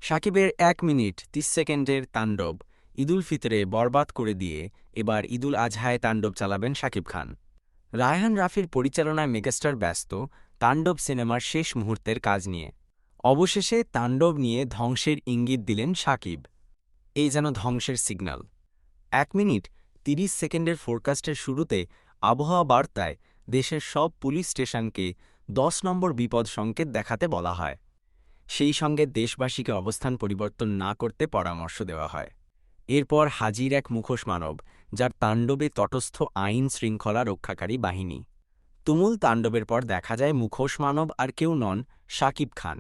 সাকিবের ১ মিনিট ৩০ সেকেন্ডের তাণ্ডব ঈদুল ফিতরে বরবাদ করে দিয়ে এবার ঈদুল আজহায় তাণ্ডব চালাবেন শাকিব খান। রায়হান রাফির পরিচালনায় মেগাস্টার ব্যস্ত তাণ্ডব সিনেমার শেষ মুহূর্তের কাজ নিয়ে। অবশেষে তাণ্ডব নিয়ে ধ্বংসের ইঙ্গিত দিলেন শাকিব। এই যেন ধ্বংসের সিগন্যাল। ১ মিনিট ৩০ সেকেন্ডের ফোরকাস্টের শুরুতে আবহাওয়া বার্তায় দেশের সব পুলিশ স্টেশনকে ১০ নম্বর বিপদ সংকেত দেখাতে বলা হয়। সেই সঙ্গে দেশবাসীকে অবস্থান পরিবর্তন না করতে পরামর্শ দেওয়া হয়। এরপর হাজির এক মুখোশ মানব, যার তাণ্ডবে তটস্থ আইন শৃঙ্খলা রক্ষাকারী বাহিনী। তুমুল তাণ্ডবের পর দেখা যায় মুখোশ মানব আর কেউ নন, শাকিব খান।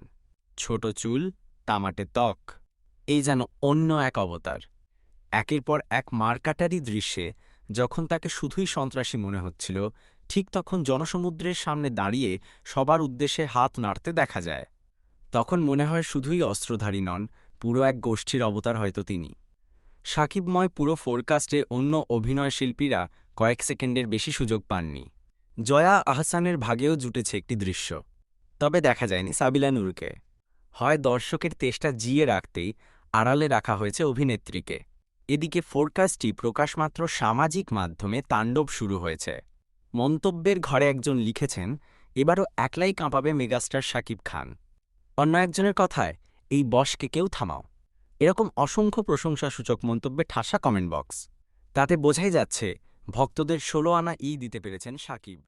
ছোট চুল, তামাটে ত্বক, এই যেন অন্য এক অবতার। একের পর এক মারকাটারি দৃশ্যে যখন তাকে শুধুই সন্ত্রাসী মনে হচ্ছিল, ঠিক তখন জনসমুদ্রের সামনে দাঁড়িয়ে সবার উদ্দেশ্যে হাত নাড়তে দেখা যায়। তখন মনে হয় শুধুই অস্ত্রধারী নন, পুরো এক গোষ্ঠীর অবতার হয়তো তিনি। সাকিবময় পুরো ফোরকাস্টে অন্য অভিনয়শিল্পীরা কয়েক সেকেন্ডের বেশি সুযোগ পাননি। জয়া আহসানের ভাগেও জুটেছে একটি দৃশ্য, তবে দেখা যায়নি সাবিলা নূরকে। হয় দর্শকের তেষ্টা জিয়ে রাখতেই আড়ালে রাখা হয়েছে অভিনেত্রীকে। এদিকে ফোরকাস্টটি প্রকাশমাত্র সামাজিক মাধ্যমে তাণ্ডব শুরু হয়েছে। মন্তব্যের ঘরে একজন লিখেছেন, এবারও একলাই কাঁপাবে মেগাস্টার শাকিব খান। অন্য একজনের কথায়, এই বসকে কেউ থামাও। এরকম অসংখ্য প্রশংসাসূচক মন্তব্যে ঠাসা কমেন্ট বক্স। তাতে বোঝাই যাচ্ছে ভক্তদের ১৬ আনা দিতে পেরেছেন শাকিব।